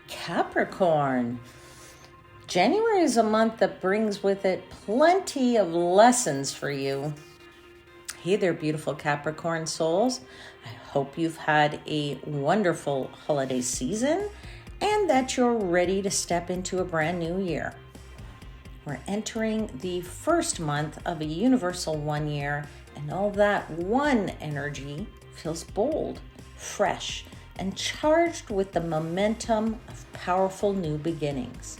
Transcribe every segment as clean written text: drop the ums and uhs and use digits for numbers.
Capricorn. January is a month that brings with it plenty of lessons for you. Hey there, beautiful Capricorn souls. I hope you've had a wonderful holiday season and that you're ready to step into a brand new year. We're entering the first month of a universal 1 year, and all that one energy feels bold, fresh, and charged with the momentum of powerful new beginnings.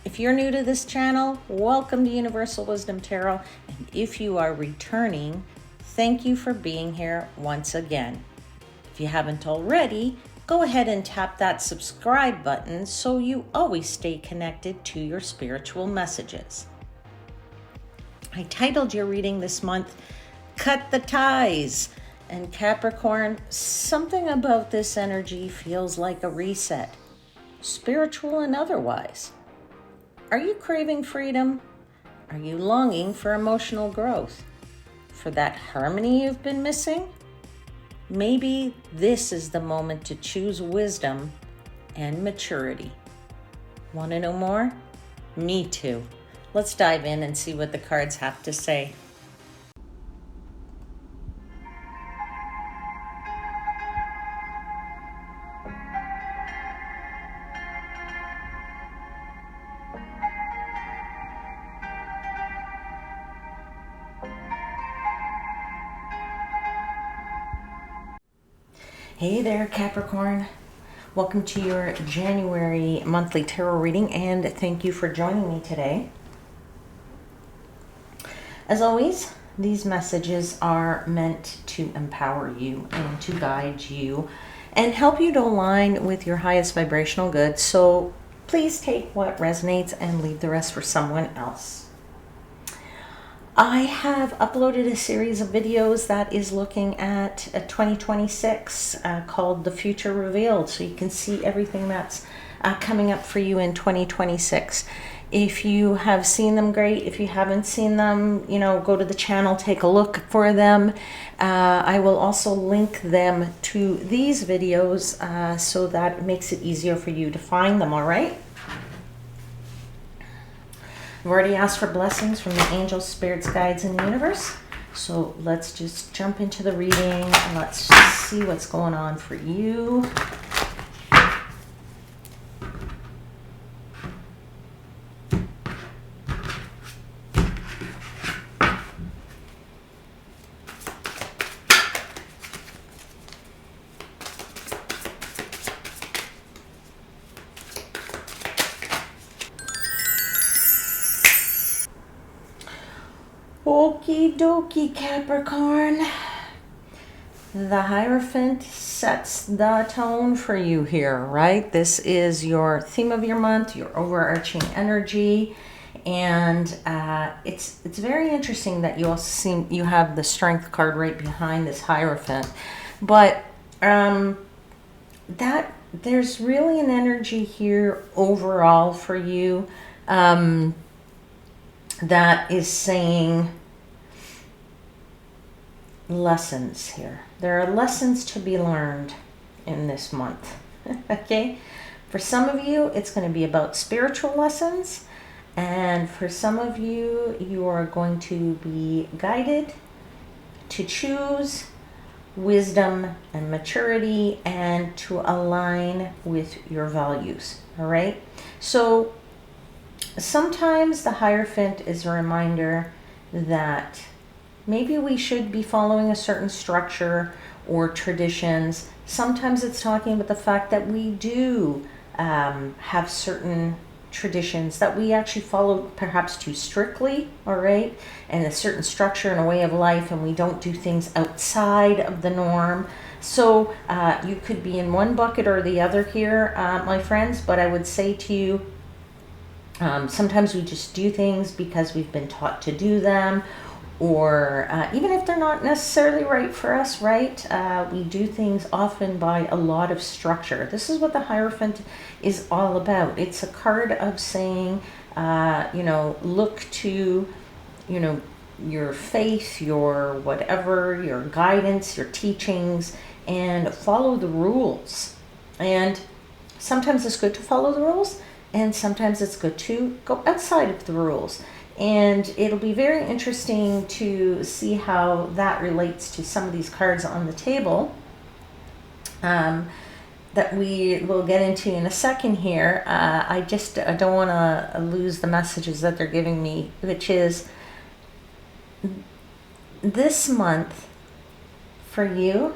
If you're new to this channel, welcome to Universal Wisdom Tarot, and if you are returning, thank you for being here once again. If you haven't already, go ahead and tap that subscribe button so you always stay connected to your spiritual messages. I titled your reading this month, Cut the Ties. And Capricorn, something about this energy feels like a reset, spiritual and otherwise. Are you craving freedom? Are you longing for emotional growth? For that harmony you've been missing? Maybe this is the moment to choose wisdom and maturity. Want to know more? Me too. Let's dive in and see what the cards have to say. Hey there, Capricorn. Welcome to your January monthly tarot reading, and thank you for joining me today. As always, these messages are meant to empower you and to guide you and help you to align with your highest vibrational good. So please take what resonates and leave the rest for someone else. I have uploaded a series of videos that is looking at 2026 called The Future Revealed, so you can see everything that's coming up for you in 2026. If you have seen them, great. If you haven't seen them, go to the channel, take a look for them. I will also link them to these videos so that it makes it easier for you to find them, all right? I've already asked for blessings from the angels, spirits, guides, and the universe. So let's just jump into the reading and let's see what's going on for you. Okie dokie, Capricorn. The Hierophant sets the tone for you here, right? This is your theme of your month, your overarching energy, and it's very interesting that you also you have the Strength card right behind this Hierophant, but that there's really an energy here overall for you. That is saying lessons here. There are lessons to be learned in this month. Okay? For some of you, it's going to be about spiritual lessons. And for some of you, you are going to be guided to choose wisdom and maturity and to align with your values. All right? So sometimes the Hierophant is a reminder that maybe we should be following a certain structure or traditions. Sometimes it's talking about the fact that we do have certain traditions that we actually follow perhaps too strictly, all right, and a certain structure and a way of life, and we don't do things outside of the norm. So you could be in one bucket or the other here, my friends, but I would say to you, sometimes we just do things because we've been taught to do them, or even if they're not necessarily right for us, right? We do things often by a lot of structure. This is what the Hierophant is all about. It's a card of saying, look to, your faith, your whatever, your guidance, your teachings, and follow the rules. And sometimes it's good to follow the rules, and sometimes it's good to go outside of the rules. And it'll be very interesting to see how that relates to some of these cards on the table that we will get into in a second here. I don't want to lose the messages that they're giving me, which is this month for you.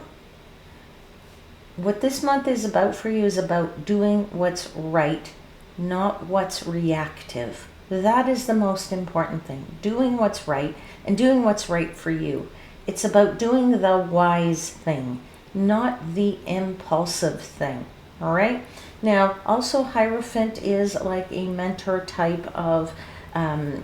What this month is about for you is about doing what's right, not what's reactive. That is the most important thing. Doing what's right and doing what's right for you. It's about doing the wise thing, not the impulsive thing. All right. Now, also Hierophant is like a mentor type of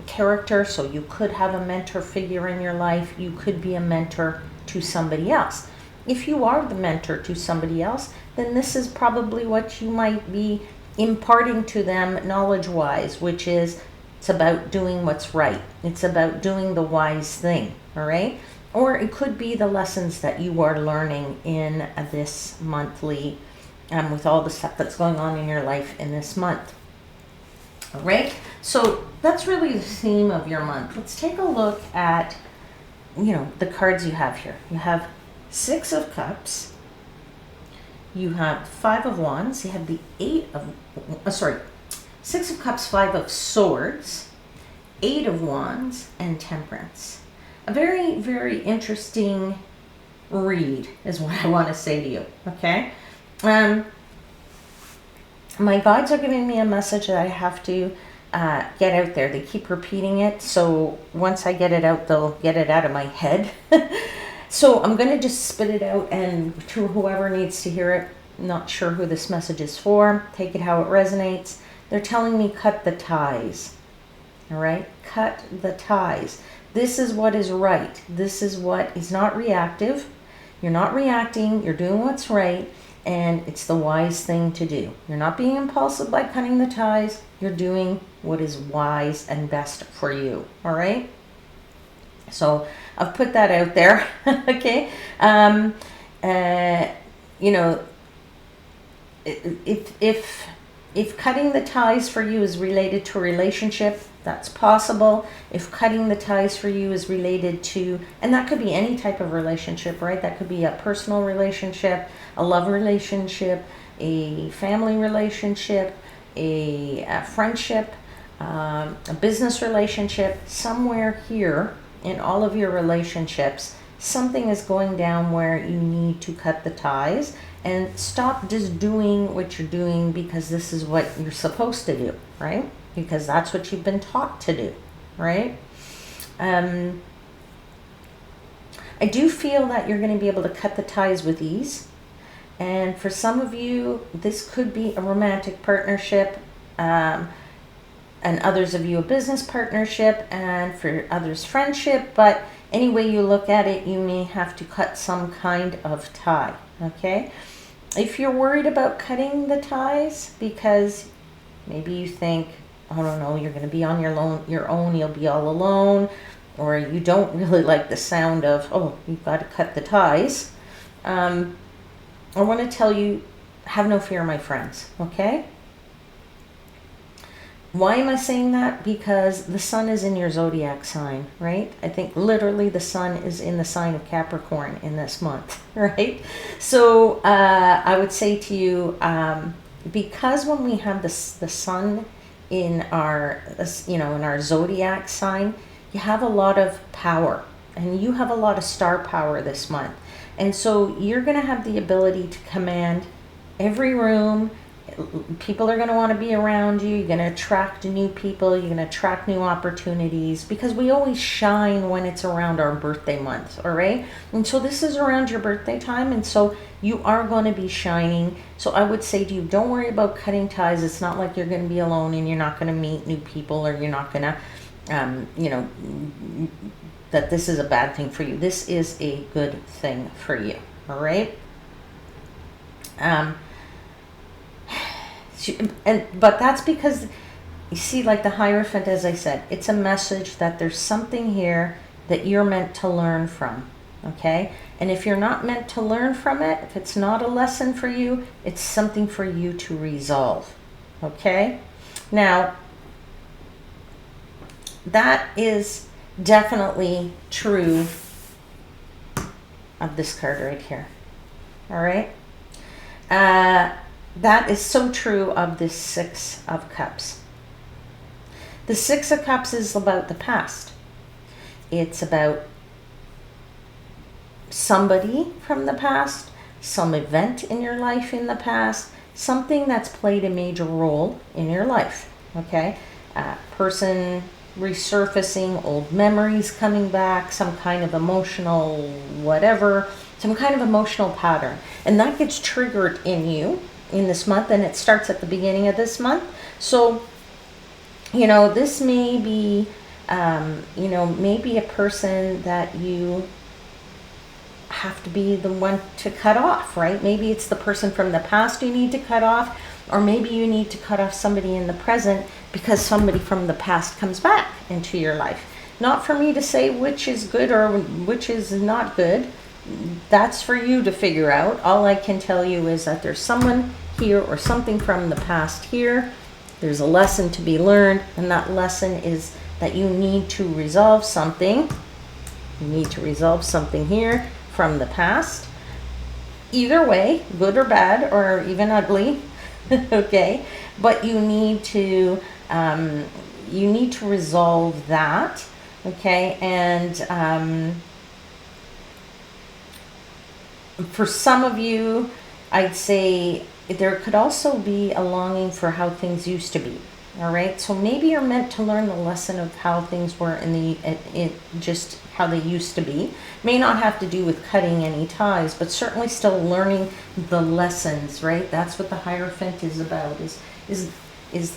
character. So you could have a mentor figure in your life. You could be a mentor to somebody else. If you are the mentor to somebody else, then this is probably what you might be imparting to them knowledge-wise, which is it's about doing what's right. It's about doing the wise thing, all right? Or it could be the lessons that you are learning in this monthly, with all the stuff that's going on in your life in this month, all right? So that's really the theme of your month. Let's take a look at, the cards you have here. You have 6 of Cups, you have 5 of Wands, you have the 6 of Cups, 5 of Swords, 8 of Wands, and Temperance. A very, very interesting read is what I want to say to you, okay? My guides are giving me a message that I have to get out there. They keep repeating it, so once I get it out, they'll get it out of my head. So I'm going to just spit it out, and to whoever needs to hear it, not sure who this message is for, take it how it resonates. They're telling me cut the ties, all right? Cut the ties. This is what is right. This is what is not reactive. You're not reacting. You're doing what's right, and it's the wise thing to do. You're not being impulsive by cutting the ties. You're doing what is wise and best for you, all right? So I've put that out there, okay? If cutting the ties for you is related to a relationship, that's possible. If cutting the ties for you is related to, and that could be any type of relationship, right? That could be a personal relationship, a love relationship, a family relationship, a friendship, a business relationship. Somewhere here in all of your relationships, something is going down where you need to cut the ties and stop just doing what you're doing because this is what you're supposed to do, right? Because that's what you've been taught to do, right? I do feel that you're going to be able to cut the ties with ease. And for some of you, this could be a romantic partnership, and others of you a business partnership, and for others friendship. But any way you look at it, you may have to cut some kind of tie, okay? If you're worried about cutting the ties because maybe you think, I don't know, you're going to be on your own, you'll be all alone, or you don't really like the sound of, oh, you've got to cut the ties, I want to tell you, have no fear, my friends, okay? Why am I saying that? Because the sun is in your zodiac sign, right? I think literally the sun is in the sign of Capricorn in this month, right? So I would say to you, because when we have the sun in our, in our zodiac sign, you have a lot of power, and you have a lot of star power this month. And so you're going to have the ability to command every room. People are going to want to be around you. You're going to attract new people. You're going to attract new opportunities, because we always shine when it's around our birthday month, all right? And so this is around your birthday time, and so you are going to be shining. So I would say to you, don't worry about cutting ties. It's not like you're going to be alone and you're not going to meet new people, or you're not going to, that this is a bad thing for you. This is a good thing for you, all right? But that's because, you see, like the Hierophant, as I said, it's a message that there's something here that you're meant to learn from, okay? And if you're not meant to learn from it, if it's not a lesson for you, it's something for you to resolve, okay? Now, that is definitely true of this card right here, all right? That is so true of this Six of Cups. The Six of Cups is about the past. It's about somebody from the past, some event in your life in the past, something that's played a major role in your life, okay? Person resurfacing, old memories coming back, some kind of emotional whatever, some kind of emotional pattern. And that gets triggered in you in this month, and it starts at the beginning of this month. So, you know, this may be, you know, maybe a person that you have to be the one to cut off, right? Maybe it's the person from the past you need to cut off, or maybe you need to cut off somebody in the present because somebody from the past comes back into your life. Not for me to say which is good or which is not good. That's for you to figure out. All I can tell you is that there's someone here or something from the past here. There's a lesson to be learned, and that lesson is that you need to resolve something. You need to resolve something here from the past. Either way, good or bad or even ugly, okay? But you need to resolve that, okay? And for some of you, I'd say there could also be a longing for how things used to be. All right, so maybe you're meant to learn the lesson of how things were in just how they used to be. May not have to do with cutting any ties, but certainly still learning the lessons, right? That's what the Hierophant is about, is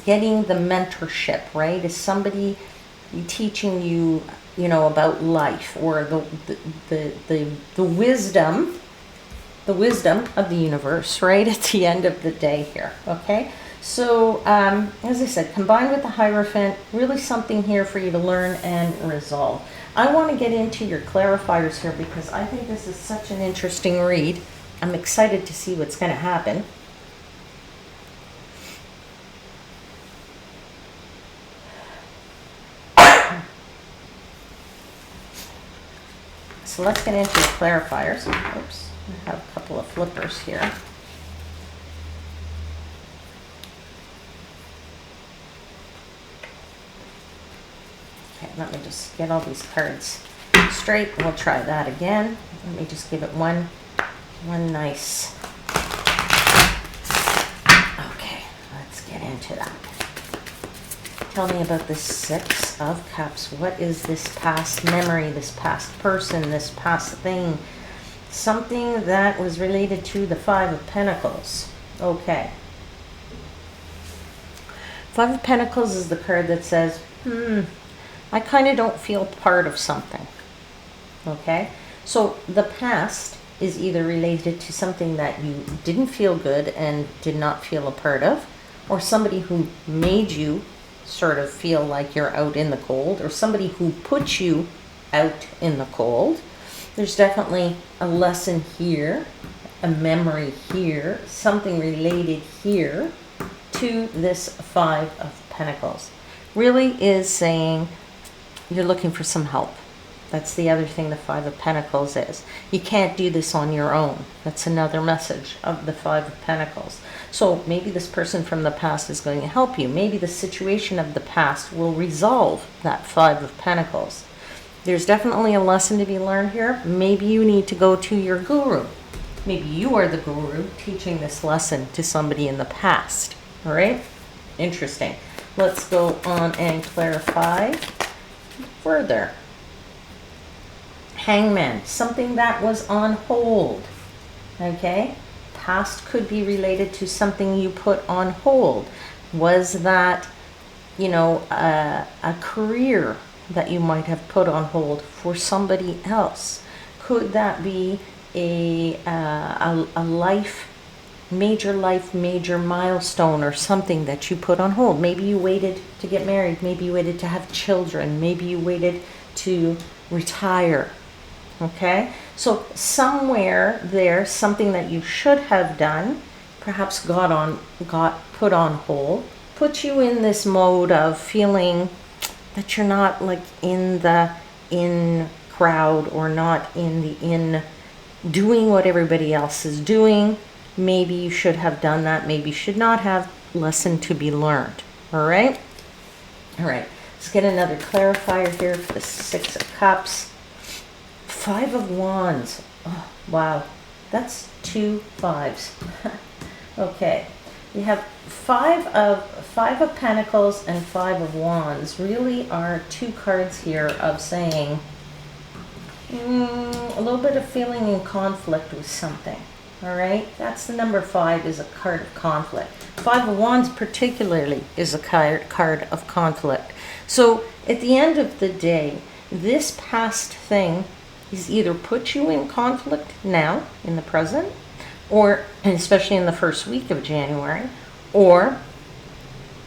getting the mentorship, right? Is somebody teaching you, you know, about life, or the wisdom of the universe, right? At the end of the day here, okay? So, as I said, combined with the Hierophant, really something here for you to learn and resolve. I want to get into your clarifiers here because I think this is such an interesting read. I'm excited to see what's going to happen. So let's get into your clarifiers. Oops, I have a couple of flippers here. Okay, let me just get all these cards straight. We'll try that again. Let me just give it one nice. Okay, let's get into that. Tell me about this Six of Cups. What is this past memory, this past person, this past thing? Something that was related to the Five of Pentacles. Okay. Five of Pentacles is the card that says, I kind of don't feel part of something. Okay? So the past is either related to something that you didn't feel good and did not feel a part of, or somebody who made you sort of feel like you're out in the cold, or somebody who put you out in the cold. There's definitely a lesson here, a memory here, something related here to this Five of Pentacles. Really is saying you're looking for some help. That's the other thing the Five of Pentacles is. You can't do this on your own. That's another message of the Five of Pentacles. So maybe this person from the past is going to help you. Maybe the situation of the past will resolve that Five of Pentacles. There's definitely a lesson to be learned here. Maybe you need to go to your guru. Maybe you are the guru teaching this lesson to somebody in the past. All right? Interesting. Let's go on and clarify further. Hangman, something that was on hold. Okay? Past could be related to something you put on hold. Was that, you know, a career that you might have put on hold for somebody else? Could that be a major milestone or something that you put on hold? Maybe you waited to get married. Maybe you waited to have children. Maybe you waited to retire. Okay? So somewhere there's something that you should have done, perhaps got put on hold, put you in this mode of feeling that you're not like in the in crowd, or not in the in doing what everybody else is doing. Maybe you should have done that, maybe you should not have. Lesson to be learned. All right, let's get another clarifier here for the Six of Cups. Five of Wands. Oh, wow, that's 2 5s. Okay, you have five of Pentacles and Five of Wands. Really are two cards here of saying a little bit of feeling in conflict with something. All right, that's the number 5, is a card of conflict. Five of Wands particularly is a card of conflict. So at the end of the day, this past thing is either put you in conflict now in the present, or especially in the first week of January, or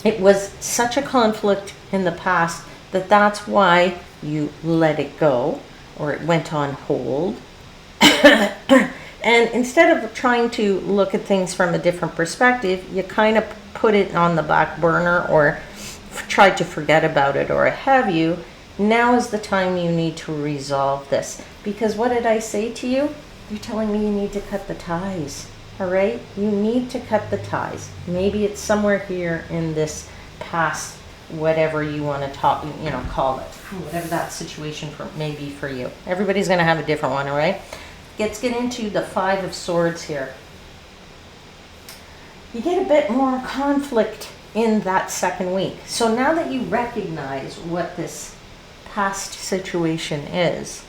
it was such a conflict in the past that that's why you let it go, or it went on hold. And instead of trying to look at things from a different perspective, you kind of put it on the back burner, or tried to forget about it, or have you. Now is the time you need to resolve this. Because what did I say to you? You're telling me you need to cut the ties. All right? You need to cut the ties. Maybe it's somewhere here in this past, whatever you want to talk, call it. Whatever that situation may be for you. Everybody's going to have a different one, all right? Let's get into the Five of Swords here. You get a bit more conflict in that second week. So now that you recognize what this past situation is,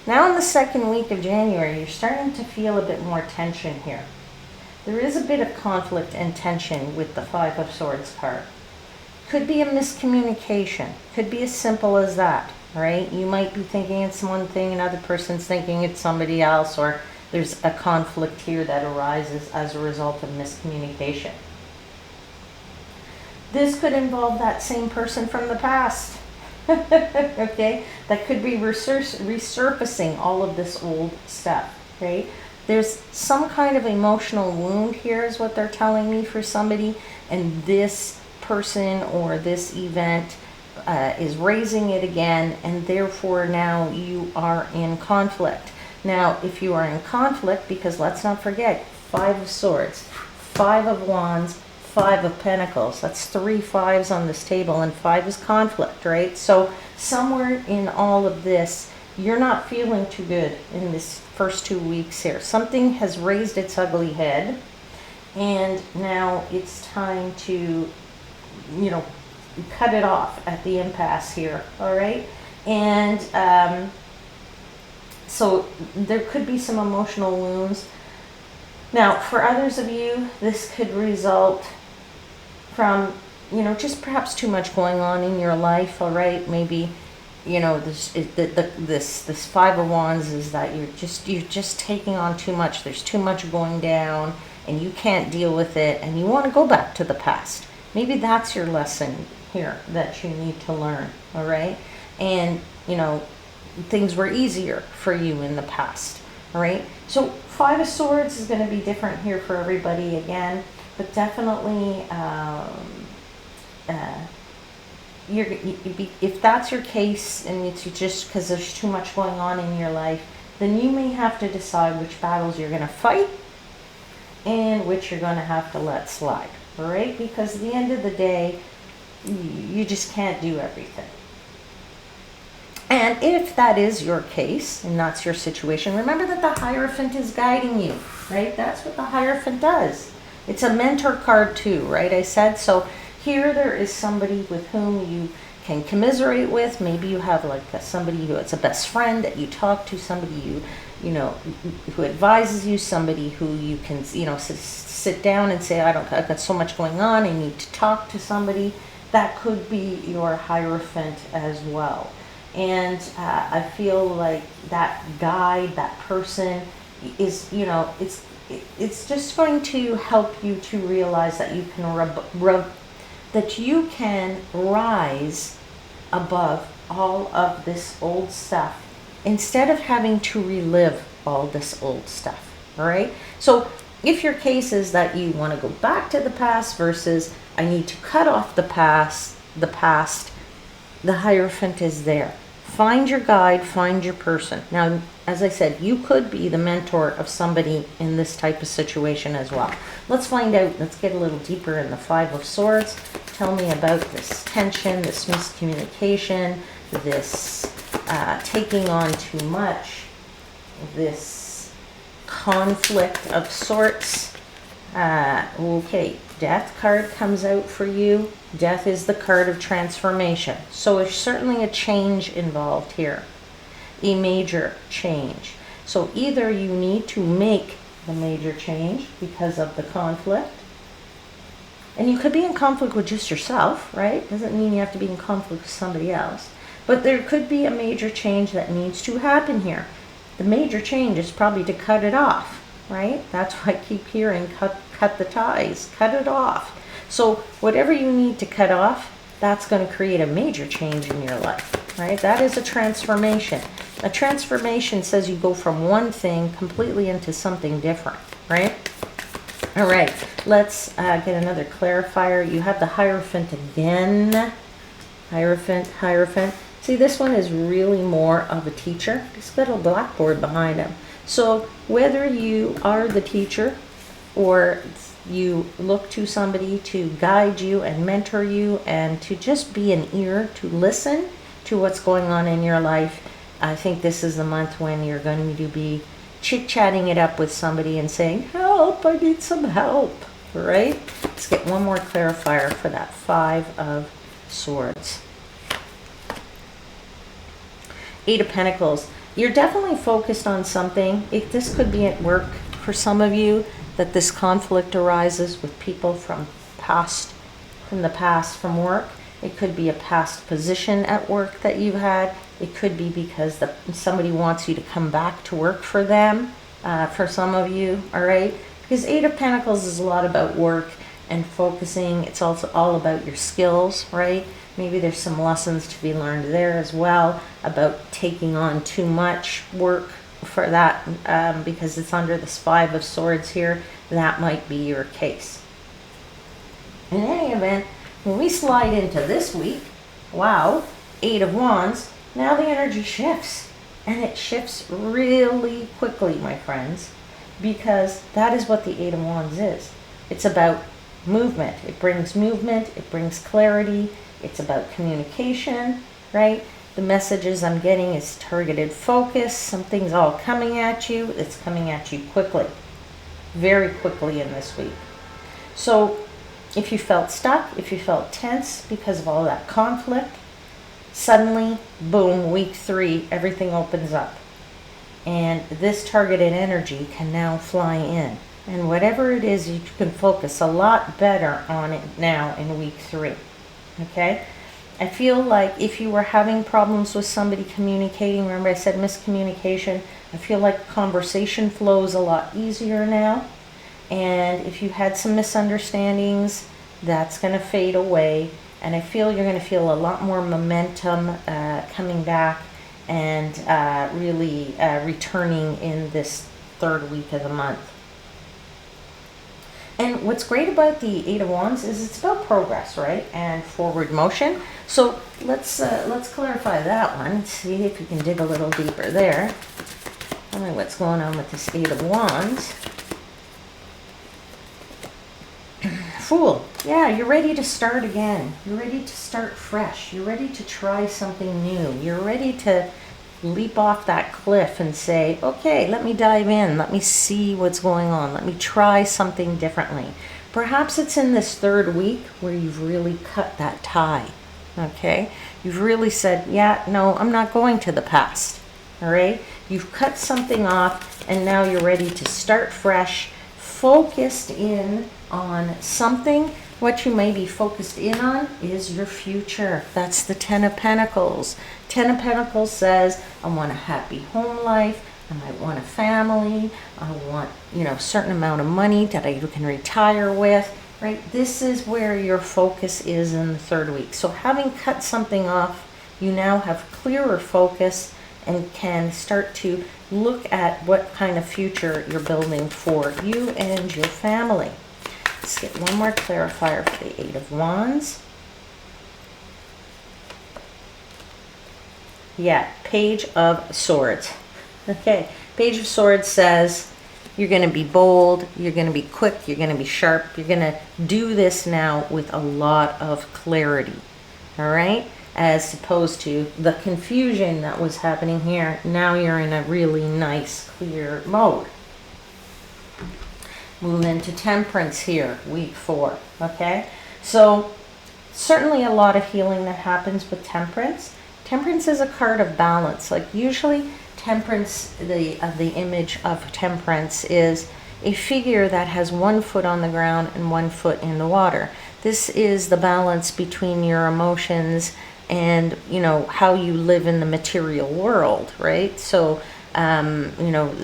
now in the second week of January, you're starting to feel a bit more tension here. There is a bit of conflict and tension with the Five of Swords card. Could be a miscommunication. Could be as simple as that. Right? You might be thinking it's one thing, another person's thinking it's somebody else, or there's a conflict here that arises as a result of miscommunication. This could involve that same person from the past. Okay? That could be resurfacing all of this old stuff. Okay? There's some kind of emotional wound here is what they're telling me for somebody, and this person or this event is raising it again, and therefore now you are in conflict. Now, if you are in conflict, because let's not forget, Five of Swords, Five of Wands, Five of Pentacles. That's 3 5s on this table, and 5 is conflict, right? So somewhere in all of this, you're not feeling too good in this first 2 weeks here. Something has raised its ugly head, and now it's time to, cut it off at the impasse here, all right? And so there could be some emotional wounds. Now, for others of you, this could result from, just perhaps too much going on in your life, all right? Maybe, this Five of Wands is that you're just taking on too much. There's too much going down, and you can't deal with it, and you want to go back to the past. Maybe that's your lesson here that you need to learn, all right? And, things were easier for you in the past, all right? So Five of Swords is going to be different here for everybody again, but definitely if that's your case, and it's just because there's too much going on in your life, then you may have to decide which battles you're going to fight and which you're going to have to let slide, all right? Because at the end of the day, you just can't do everything. And if that is your case, and that's your situation, remember that the Hierophant is guiding you, right? That's what the Hierophant does. It's a mentor card too, right? I said, so here there is somebody with whom you can commiserate with. Maybe you have like somebody who it's a best friend that you talk to, somebody who advises you, somebody who you can, sit down and say, I've got so much going on, I need to talk to somebody. That could be your Hierophant as well. And I feel like that guide, that person is, it's just going to help you to realize that you can rise above all of this old stuff instead of having to relive all this old stuff. All right. So if your case is that you want to go back to the past versus I need to cut off the past, the Hierophant is there. Find your guide, find your person. Now, as I said, you could be the mentor of somebody in this type of situation as well. Let's find out. Let's get a little deeper in the Five of Swords. Tell me about this tension, this miscommunication, this taking on too much, this conflict of sorts. Okay, Death card comes out for you. Death is the card of transformation. So there's certainly a change involved here, a major change. So either you need to make the major change because of the conflict, and you could be in conflict with just yourself, right? Doesn't mean you have to be in conflict with somebody else. But there could be a major change that needs to happen here. The major change is probably to cut it off, right? That's why I keep hearing cut the ties, cut it off. So whatever you need to cut off, that's going to create a major change in your life, right? That is a transformation. A transformation says you go from one thing completely into something different, right? All right, let's get another clarifier. You have the Hierophant again. Hierophant. See, this one is really more of a teacher. He's got a blackboard behind him. So whether you are the teacher or you look to somebody to guide you and mentor you and to just be an ear to listen to what's going on in your life, I think this is the month when you're going to be chit-chatting it up with somebody and saying, help, I need some help, right? Let's get one more clarifier for that Five of Swords. Eight of Pentacles. You're definitely focused on something. This could be at work for some of you, that this conflict arises with people from the past from work. It could be a past position at work that you've had. It could be because somebody wants you to come back to work for them, for some of you, all right? Because Eight of Pentacles is a lot about work and focusing. It's also all about your skills, right? Maybe there's some lessons to be learned there as well about taking on too much work for that, because it's under this Five of Swords here. That might be your case. In any event, when we slide into this week, wow, Eight of Wands, now the energy shifts. And it shifts really quickly, my friends, because that is what the Eight of Wands is. It's about movement. It brings movement. It brings clarity. It's about communication, right? The messages I'm getting is targeted focus. Something's all coming at you. It's coming at you quickly, very quickly in this week. So if you felt stuck, if you felt tense because of all that conflict, suddenly, boom, week 3, everything opens up. And this targeted energy can now fly in. And whatever it is, you can focus a lot better on it now in week 3. Okay? I feel like if you were having problems with somebody communicating, remember I said miscommunication, I feel like conversation flows a lot easier now. And if you had some misunderstandings, that's going to fade away. And I feel you're going to feel a lot more momentum coming back and really returning in this third week of the month. And what's great about the Eight of Wands is it's about progress, right? And forward motion. So let's clarify that one. See if you can dig a little deeper there. Tell me what's going on with this Eight of Wands. Fool. Yeah, you're ready to start again. You're ready to start fresh. You're ready to try something new. You're ready to leap off that cliff and say, okay, let me dive in. Let me see what's going on. Let me try something differently. Perhaps it's in this third week where you've really cut that tie. Okay? You've really said, yeah, no, I'm not going to the past. All right? You've cut something off and now you're ready to start fresh, focused in on something. What you may be focused in on is your future. That's the Ten of Pentacles. Ten of Pentacles says, I want a happy home life. I might want a family. I want, a certain amount of money that I can retire with, right? This is where your focus is in the third week. So having cut something off, you now have clearer focus and can start to look at what kind of future you're building for you and your family. Let's get one more clarifier for the Eight of Wands. Yeah, Page of Swords. Okay, Page of Swords says you're going to be bold, you're going to be quick, you're going to be sharp, you're going to do this now with a lot of clarity. All right? As opposed to the confusion that was happening here. Now you're in a really nice, clear mode. Move into Temperance here, week 4. Okay? So, certainly a lot of healing that happens with Temperance. Temperance is a card of balance. Like usually Temperance, the image of Temperance is a figure that has one foot on the ground and one foot in the water. This is the balance between your emotions and, you know, how you live in the material world, right? So, you know,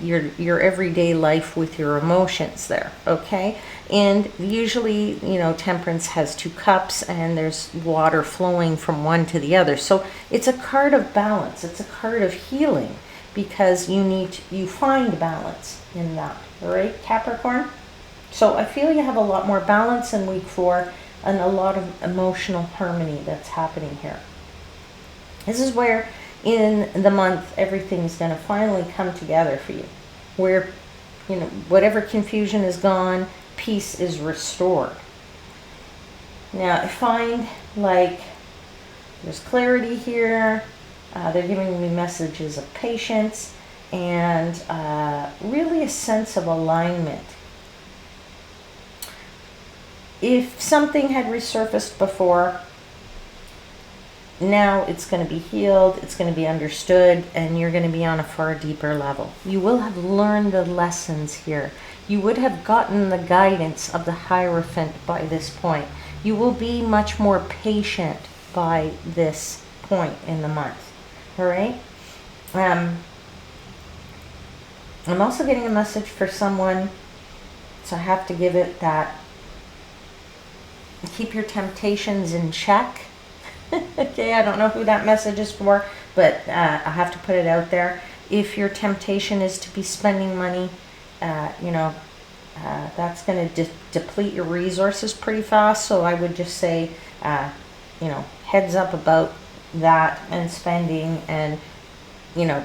your everyday life with your emotions there, okay? And usually, you know, Temperance has 2 cups and there's water flowing from one to the other. So it's a card of balance. It's a card of healing because you find balance in that, all right, Capricorn? So I feel you have a lot more balance in week 4 and a lot of emotional harmony that's happening here. This is where in the month everything's going to finally come together for you. Where, you know, whatever confusion is gone, peace is restored. Now I find like there's clarity here. They're giving me messages of patience and really a sense of alignment. If something had resurfaced before, now it's going to be healed, it's going to be understood, and you're going to be on a far deeper level. You will have learned the lessons here. You would have gotten the guidance of the Hierophant by this point. You will be much more patient by this point in the month. All right? I'm also getting a message for someone, so I have to give it that. Keep your temptations in check. Okay, I don't know who that message is for, but I have to put it out there. If your temptation is to be spending money, you know, that's going to deplete your resources pretty fast. So I would just say, you know, heads up about that and spending and, you know,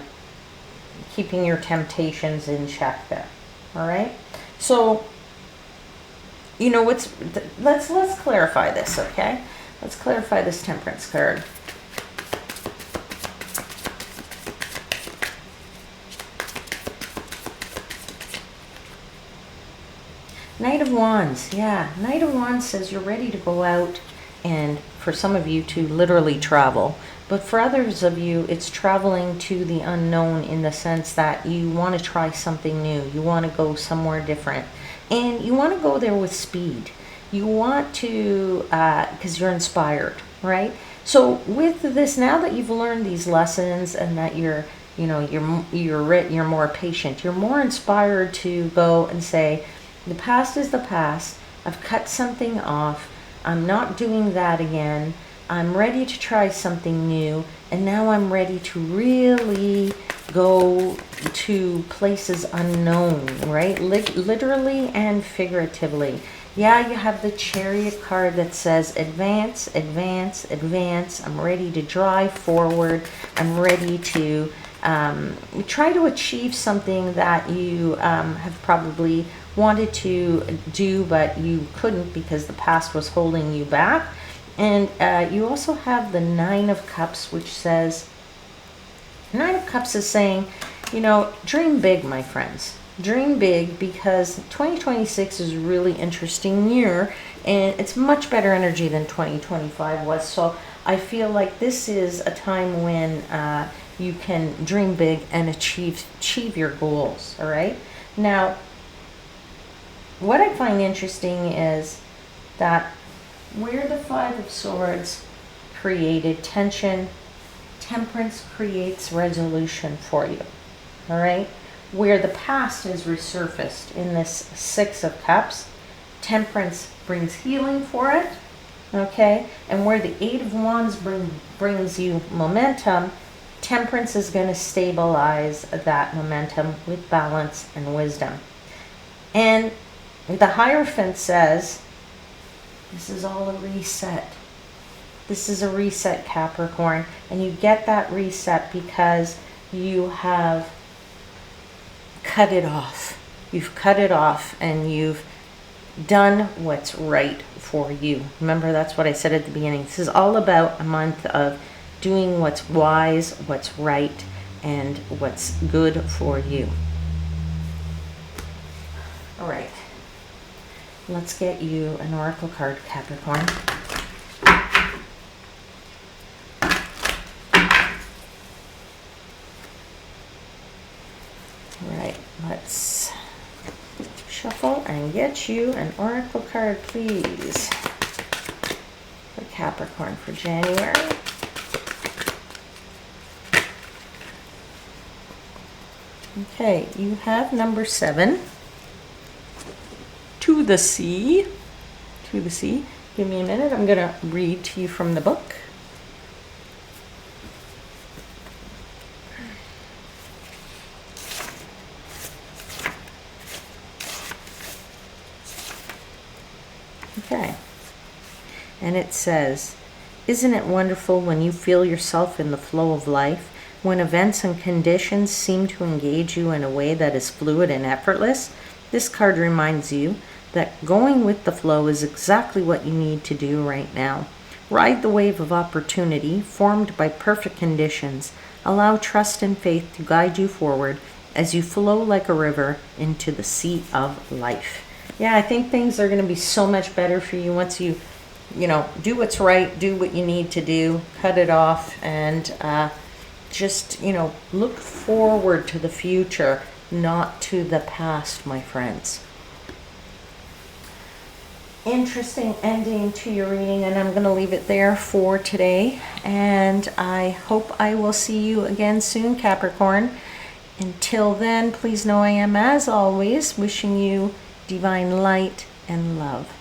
keeping your temptations in check there. All right. So, you know, let's clarify this, okay? Let's clarify this Temperance card. Knight of Wands, yeah. Knight of Wands says you're ready to go out and for some of you to literally travel. But for others of you, it's traveling to the unknown in the sense that you want to try something new. You want to go somewhere different. And you want to go there with speed. You want to, because you're inspired, right? So with this, now that you've learned these lessons and that you're, you know, you're more patient, you're more inspired to go and say, the past is the past. I've cut something off. I'm not doing that again. I'm ready to try something new. And now I'm ready to really go to places unknown, right? Literally and figuratively. Yeah, you have the Chariot card that says advance, advance, advance. I'm ready to drive forward. I'm ready to try to achieve something that you have probably wanted to do, but you couldn't because the past was holding you back. And you also have the Nine of Cups, which says, Nine of Cups is saying, you know, dream big, my friends. Dream big, because 2026 is a really interesting year and it's much better energy than 2025 was. So I feel like this is a time when you can dream big and achieve your goals. All right. Now, what I find interesting is that where the Five of Swords created tension, Temperance creates resolution for you. All right. Where the past is resurfaced in this Six of Cups, Temperance brings healing for it, okay? And where the Eight of Wands brings you momentum, Temperance is going to stabilize that momentum with balance and wisdom. And the Hierophant says, this is all a reset. This is a reset, Capricorn. And you get that reset because you have cut it off. You've cut it off and you've done what's right for you. Remember, that's what I said at the beginning. This is all about a month of doing what's wise, what's right, and what's good for you. All right. Let's get you an oracle card, Capricorn. All right, let's shuffle and get you an oracle card, please, for Capricorn for January. Okay, you have number 7. To the sea. To the sea. Give me a minute. I'm going to read to you from the book. Okay. And it says, isn't it wonderful when you feel yourself in the flow of life, when events and conditions seem to engage you in a way that is fluid and effortless? This card reminds you that going with the flow is exactly what you need to do right now. Ride the wave of opportunity formed by perfect conditions. Allow trust and faith to guide you forward as you flow like a river into the sea of life. Yeah, I think things are going to be so much better for you once you do what's right, do what you need to do, cut it off, and just, look forward to the future, not to the past, my friends. Interesting ending to your reading, and I'm going to leave it there for today. And I hope I will see you again soon, Capricorn. Until then, please know I am, as always, wishing you divine light and love.